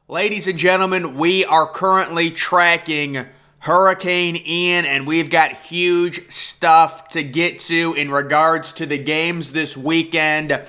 Ladies and gentlemen, we are currently tracking Hurricane Ian, and we've got huge stuff to get to in regards to the games this weekend.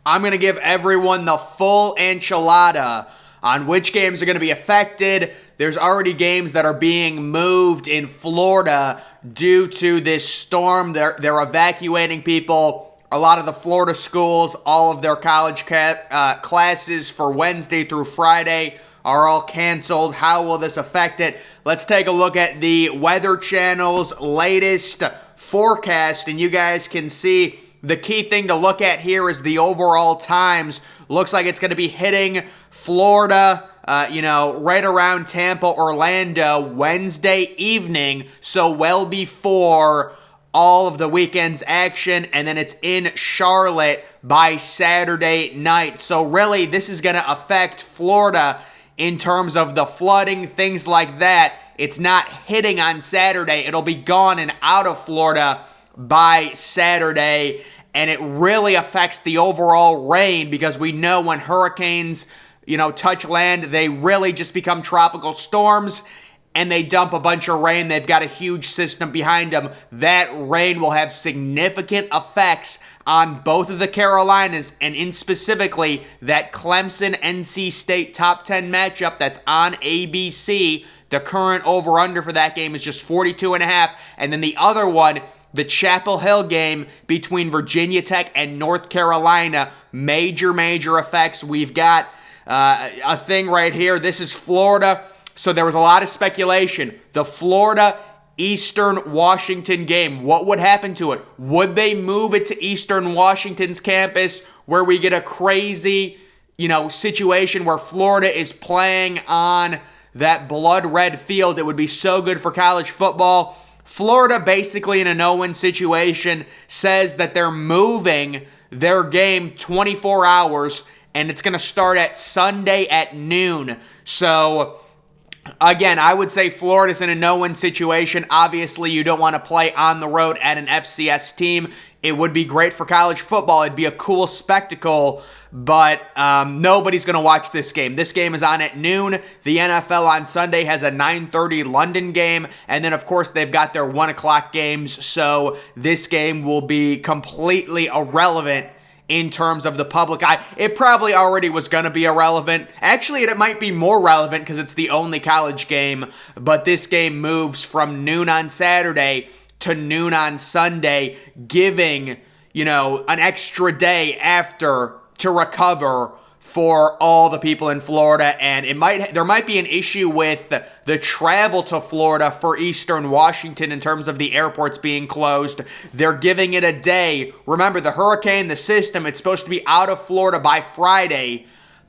I'm going to give everyone the full enchilada on which games are going to be affected. There's already games that are being moved in Florida due to this storm. They're evacuating people. A lot of the Florida schools, all of their college classes for Wednesday through Friday are all canceled. How will this affect it? Let's take a look at the Weather Channel's latest forecast, and you guys can see the key thing to look at here is the overall times. Looks like it's going to be hitting Florida, right around Tampa, Orlando, Wednesday evening, so well before all of the weekend's action, and then it's in Charlotte by Saturday night. So really, this is going to affect Florida in terms of the flooding, things like that. It's not hitting on Saturday. It'll be gone and out of Florida by Saturday, and it really affects the overall rain because we know when hurricanes, touch land, they really just become tropical storms, and they dump a bunch of rain. They've got a huge system behind them. That rain will have significant effects on both of the Carolinas, and in specifically that Clemson-NC State top 10 matchup that's on ABC. The current over-under for that game is just 42.5. And then the other one, the Chapel Hill game between Virginia Tech and North Carolina, major effects. We've got a thing right here. This is Florida. So there was a lot of speculation. The Florida Eastern Washington game, what would happen to it? Would they move it to Eastern Washington's campus where we get a crazy, situation where Florida is playing on that blood red field? It would be so good for college football. Florida, basically in a no-win situation, says that they're moving their game 24 hours, and it's going to start at Sunday at noon. So again, I would say Florida's in a no-win situation. Obviously, you don't want to play on the road at an FCS team. It would be great for college football. It'd be a cool spectacle, but nobody's going to watch this game. This game is on at noon. The NFL on Sunday has a 9:30 London game, and then, of course, they've got their 1 o'clock games, so this game will be completely irrelevant in terms of the public eye. It probably already was going to be irrelevant. Actually, it might be more relevant because it's the only college game, but this game moves from noon on Saturday to noon on Sunday, giving, an extra day after to recover for all the people in Florida. And there might be an issue with the travel to Florida for Eastern Washington in terms of the airports being closed. They're giving it a day. Remember, the hurricane, the system, it's supposed to be out of Florida by Friday,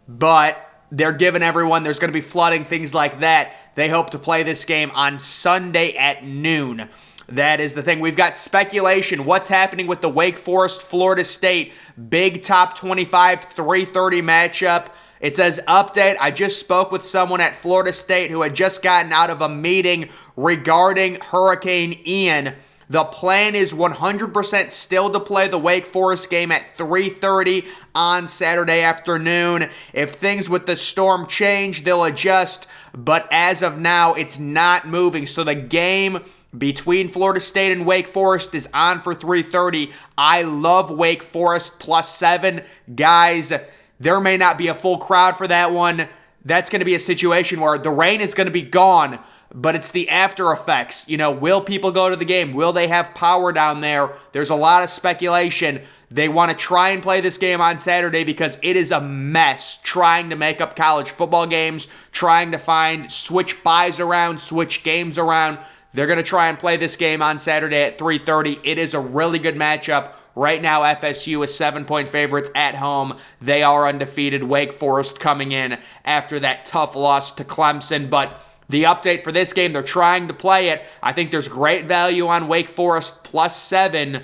but they're giving everyone, there's going to be flooding, things like that. They hope to play this game on Sunday at noon. That is the thing. We've got speculation. What's happening with the Wake Forest, Florida State, big top 25, 3:30 matchup. It says, update, I just spoke with someone at Florida State who had just gotten out of a meeting regarding Hurricane Ian. The plan is 100% still to play the Wake Forest game at 3:30 on Saturday afternoon. If things with the storm change, they'll adjust. But as of now, it's not moving. So the game between Florida State and Wake Forest is on for 3:30. I love Wake Forest +7. Guys, there may not be a full crowd for that one. That's going to be a situation where the rain is going to be gone, but it's the after effects. Will people go to the game? Will they have power down there? There's a lot of speculation. They want to try and play this game on Saturday because it is a mess trying to make up college football games, trying to switch buys around, switch games around. They're going to try and play this game on Saturday at 3:30. It is a really good matchup. Right now, FSU is 7-point favorites at home. They are undefeated. Wake Forest coming in after that tough loss to Clemson. But the update for this game, they're trying to play it. I think there's great value on Wake Forest +7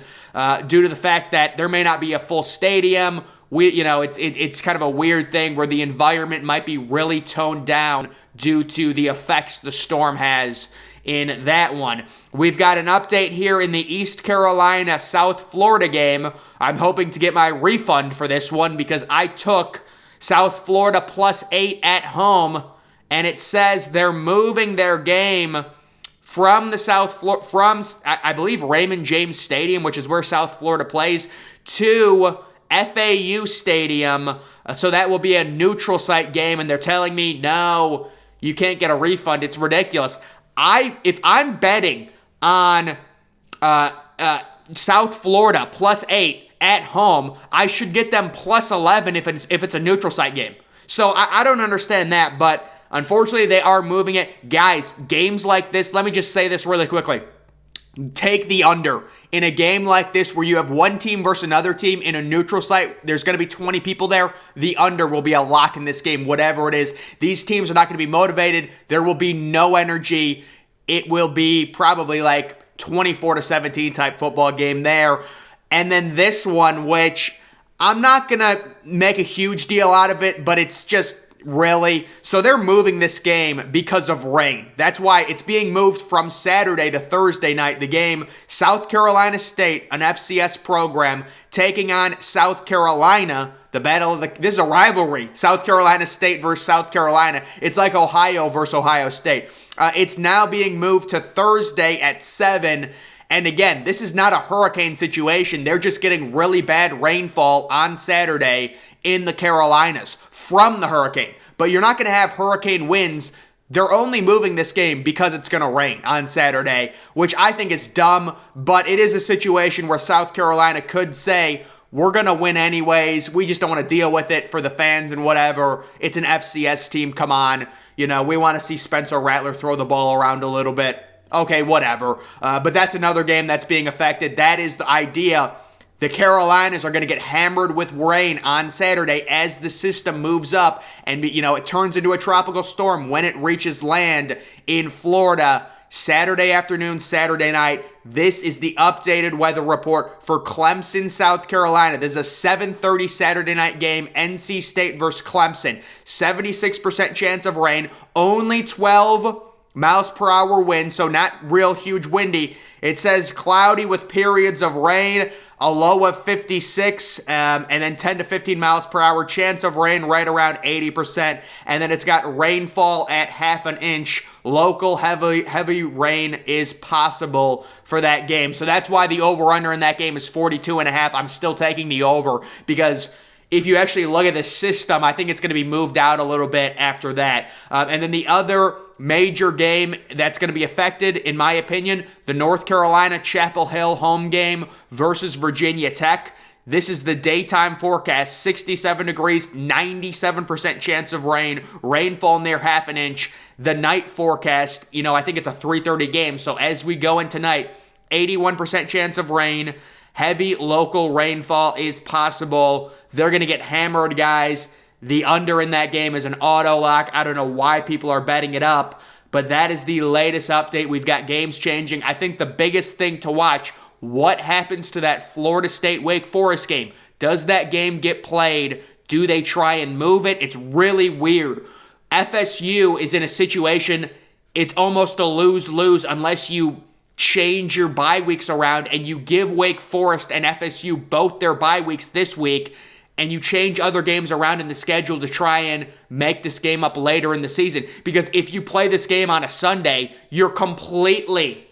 due to the fact that there may not be a full stadium. It's kind of a weird thing where the environment might be really toned down due to the effects the storm has in that one. We've got an update here in the East Carolina-South Florida game. I'm hoping to get my refund for this one because I took South Florida +8 at home, and it says they're moving their game from I believe Raymond James Stadium, which is where South Florida plays, to FAU Stadium. So that will be a neutral site game, and they're telling me, no, you can't get a refund. It's ridiculous. If I'm betting on South Florida +8 at home, I should get them +11 if it's a neutral site game. So I don't understand that, but unfortunately they are moving it. Guys, games like this, let me just say this really quickly. Take the under. In a game like this where you have one team versus another team in a neutral site, there's going to be 20 people there. The under will be a lock in this game, whatever it is. These teams are not going to be motivated. There will be no energy. It will be probably like 24-17 type football game there. And then this one, which I'm not going to make a huge deal out of it, but it's just really. So they're moving this game because of rain. That's why it's being moved from Saturday to Thursday night. The game, South Carolina State, an FCS program, taking on South Carolina. This is a rivalry. South Carolina State versus South Carolina. It's like Ohio versus Ohio State. It's now being moved to Thursday at 7. And again, this is not a hurricane situation. They're just getting really bad rainfall on Saturday in the Carolinas from the hurricane. But you're not going to have hurricane winds. They're only moving this game because it's going to rain on Saturday, which I think is dumb. But it is a situation where South Carolina could say, we're going to win anyways. We just don't want to deal with it for the fans and whatever. It's an FCS team. Come on. We want to see Spencer Rattler throw the ball around a little bit. Okay, whatever. But that's another game that's being affected. That is the idea. The Carolinas are going to get hammered with rain on Saturday as the system moves up and, it turns into a tropical storm when it reaches land in Florida Saturday afternoon, Saturday night. This is the updated weather report for Clemson, South Carolina. This is a 7:30 Saturday night game, NC State versus Clemson. 76% chance of rain, only 12 miles per hour wind, so not real huge windy. It says cloudy with periods of rain, a low of 56, and then 10 to 15 miles per hour. Chance of rain right around 80%. And then it's got rainfall at half an inch. Local heavy rain is possible for that game. So that's why the over-under in that game is 42.5. I'm still taking the over because if you actually look at the system, I think it's going to be moved out a little bit after that. And then the other major game that's going to be affected, in my opinion, the North Carolina Chapel Hill home game versus Virginia Tech. This is the daytime forecast, 67 degrees, 97% chance of rain, rainfall near half an inch. The night forecast, I think it's a 3:30 game, so as we go in tonight, 81% chance of rain, heavy local rainfall is possible. They're going to get hammered, guys. The under in that game is an auto lock. I don't know why people are betting it up, but that is the latest update. We've got games changing. I think the biggest thing to watch, what happens to that Florida State-Wake Forest game? Does that game get played? Do they try and move it? It's really weird. FSU is in a situation, it's almost a lose-lose unless you change your bye weeks around and you give Wake Forest and FSU both their bye weeks this week, and you change other games around in the schedule to try and make this game up later in the season. Because if you play this game on a Sunday, you're completely,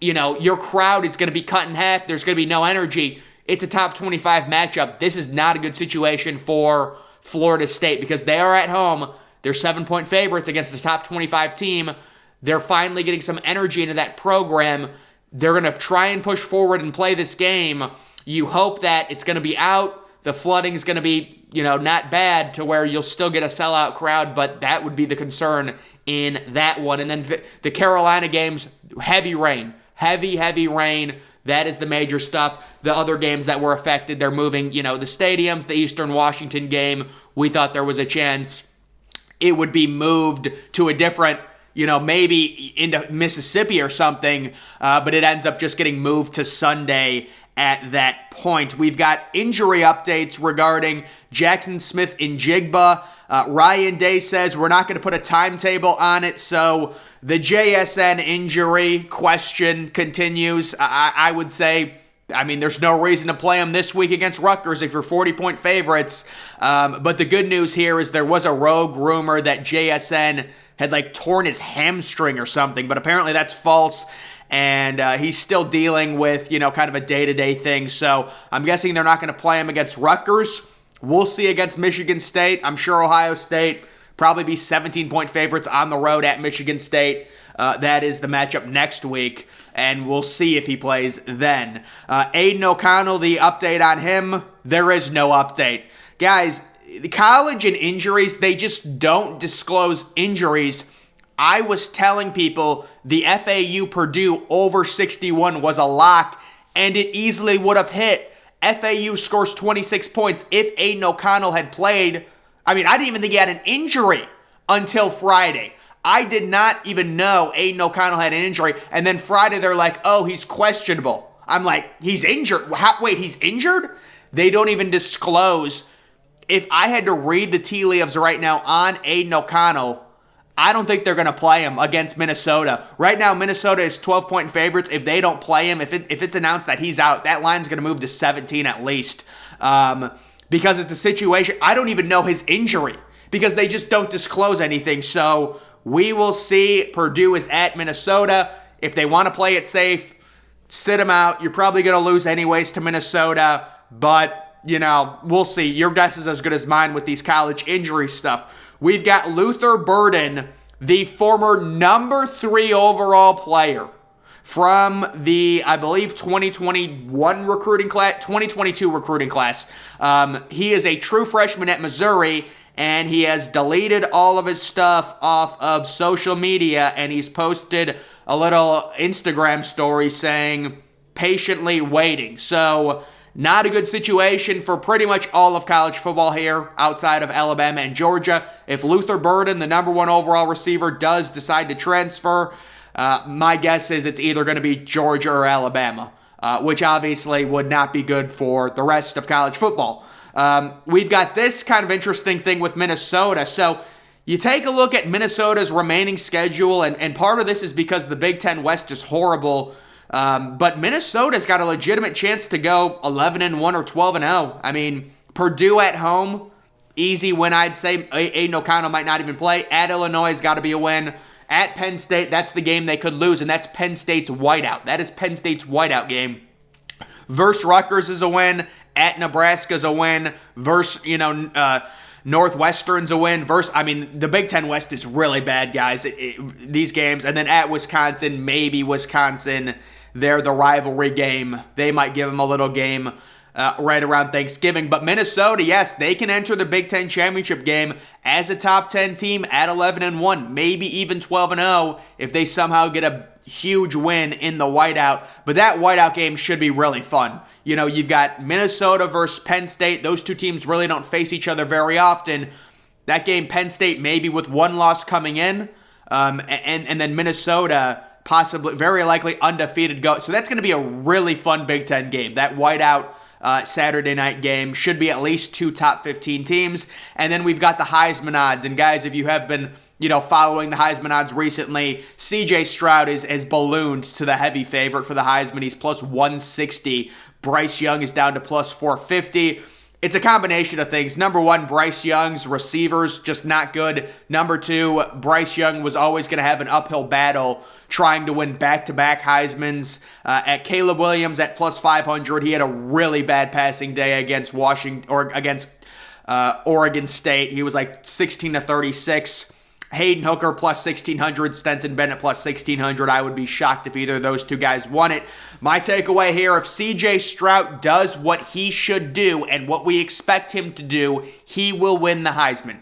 your crowd is going to be cut in half. There's going to be no energy. It's a top 25 matchup. This is not a good situation for Florida State because they are at home. They're 7-point favorites against a top 25 team. They're finally getting some energy into that program. They're going to try and push forward and play this game. You hope that it's going to be out. The flooding is going to be, not bad to where you'll still get a sellout crowd, but that would be the concern in that one. And then the Carolina games, heavy rain. Heavy rain. That is the major stuff. The other games that were affected, they're moving, the stadiums, the Eastern Washington game, we thought there was a chance it would be moved to a different, maybe into Mississippi or something, but it ends up just getting moved to Sunday at that point. We've got injury updates regarding Jackson Smith and Jigba. Ryan Day says we're not going to put a timetable on it, so the JSN injury question continues. I would say I mean, there's no reason to play them this week against Rutgers if you're 40-point favorites. But the good news here is there was a rogue rumor that JSN had torn his hamstring or something, but apparently that's false. And he's still dealing with, kind of a day-to-day thing. So I'm guessing they're not going to play him against Rutgers. We'll see against Michigan State. I'm sure Ohio State probably be 17-point favorites on the road at Michigan State. That is the matchup next week, and we'll see if he plays then. Aiden OConnell, the update on him, there is no update. Guys, the college and injuries, they just don't disclose injuries. I was telling people the FAU Purdue over 61 was a lock, and it easily would have hit. FAU scores 26 points. If Aiden OConnell had played, I didn't even think he had an injury until Friday. I did not even know Aiden OConnell had an injury, and then Friday they're like, oh, he's questionable. I'm like, he's injured? Wait, he's injured? They don't even disclose. If I had to read the tea leaves right now on Aiden OConnell, I don't think they're going to play him against Minnesota. Right now, Minnesota is 12-point favorites. If they don't play him, if it's announced that he's out, that line's going to move to 17 at least. Because it's a situation, I don't even know his injury because they just don't disclose anything. So we will see. Purdue is at Minnesota. If they want to play it safe, sit him out. You're probably going to lose anyways to Minnesota, but, we'll see. Your guess is as good as mine with these college injury stuff. We've got Luther Burden, the former number 3 overall player from the, I believe, 2021 recruiting class, 2022 recruiting class. He is a true freshman at Missouri, and he has deleted all of his stuff off of social media, and he's posted a little Instagram story saying, patiently waiting. So, not a good situation for pretty much all of college football here outside of Alabama and Georgia. If Luther Burden, the number 1 overall receiver, does decide to transfer, my guess is it's either going to be Georgia or Alabama, which obviously would not be good for the rest of college football. We've got this kind of interesting thing with Minnesota. So you take a look at Minnesota's remaining schedule, and part of this is because the Big Ten West is horrible. But Minnesota's got a legitimate chance to go 11-1 or 12-0. Purdue at home, easy win, I'd say. Aiden OConnell might not even play. At Illinois has got to be a win. At Penn State, that's the game they could lose, and that's Penn State's whiteout. That is Penn State's whiteout game. Versus Rutgers is a win. At Nebraska's a win. Versus, Northwestern's a win. Versus, the Big Ten West is really bad, guys. These games. And then at Wisconsin, maybe Wisconsin, they're the rivalry game. They might give them a little game right around Thanksgiving. But Minnesota, yes, they can enter the Big Ten championship game as a top 10 team at 11-1, maybe even 12-0 if they somehow get a huge win in the whiteout. But that whiteout game should be really fun. You've got Minnesota versus Penn State. Those two teams really don't face each other very often. That game, Penn State maybe with 1 loss coming in, and then Minnesota possibly, very likely undefeated go. So that's going to be a really fun Big Ten game. That whiteout Saturday night game should be at least 2 top 15 teams. And then we've got the Heisman odds. And guys, if you have been following the Heisman odds recently, C.J. Stroud is ballooned to the heavy favorite for the Heisman. He's plus 160. Bryce Young is down to plus 450. It's a combination of things. Number 1, Bryce Young's receivers just not good. Number 2, Bryce Young was always going to have an uphill battle trying to win back-to-back Heismans. At Caleb Williams at plus 500, he had a really bad passing day against Oregon State. He was like 16-36. Hayden Hooker plus 1,600, Stetson Bennett plus 1,600. I would be shocked if either of those two guys won it. My takeaway here, if C.J. Stroud does what he should do and what we expect him to do, he will win the Heisman.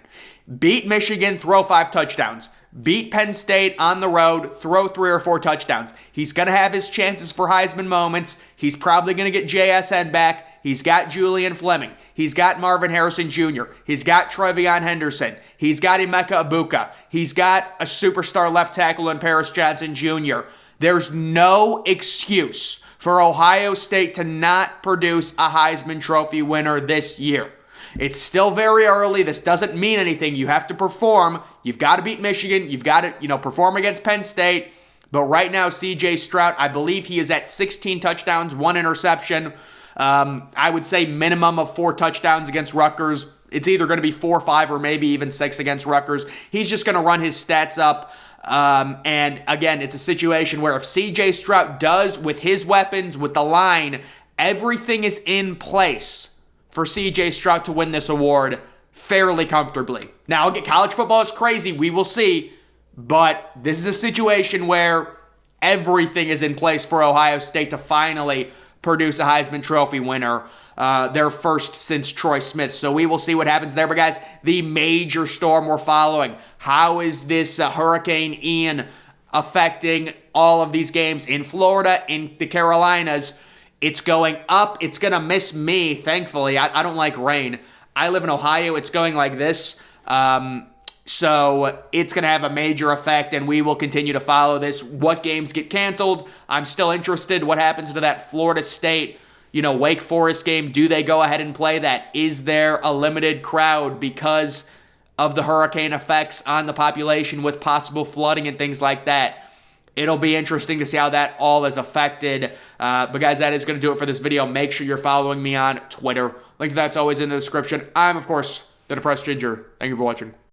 Beat Michigan, throw 5 touchdowns. Beat Penn State on the road, throw 3 or 4 touchdowns. He's going to have his chances for Heisman moments. He's probably going to get JSN back. He's got Julian Fleming. He's got Marvin Harrison Jr. He's got Trevion Henderson. He's got Emeka Ibuka. He's got a superstar left tackle in Paris Johnson Jr. There's no excuse for Ohio State to not produce a Heisman Trophy winner this year. It's still very early. This doesn't mean anything. You have to perform. You've got to beat Michigan. You've got to, perform against Penn State. But right now, CJ Stroud, I believe he is at 16 touchdowns, 1 interception. I would say minimum of 4 touchdowns against Rutgers. It's either going to be 4, 5, or maybe even 6 against Rutgers. He's just going to run his stats up. And again, it's a situation where if CJ Stroud does with his weapons, with the line, everything is in place for CJ Stroud to win this award fairly comfortably. Now, college football is crazy. We will see. But this is a situation where everything is in place for Ohio State to finally produce a Heisman Trophy winner, their first since Troy Smith. So we will see what happens there. But guys, the major storm we're following. How is this Hurricane Ian affecting all of these games in Florida, in the Carolinas? It's going up. It's going to miss me, thankfully. I don't like rain. I live in Ohio. It's going like this. So it's going to have a major effect, and we will continue to follow this. What games get canceled? I'm still interested. What happens to that Florida State, Wake Forest game? Do they go ahead and play that? Is there a limited crowd because of the hurricane effects on the population with possible flooding and things like that? It'll be interesting to see how that all is affected. But guys, that is going to do it for this video. Make sure you're following me on Twitter. Link to that's always in the description. I'm, of course, the Depressed Ginger. Thank you for watching.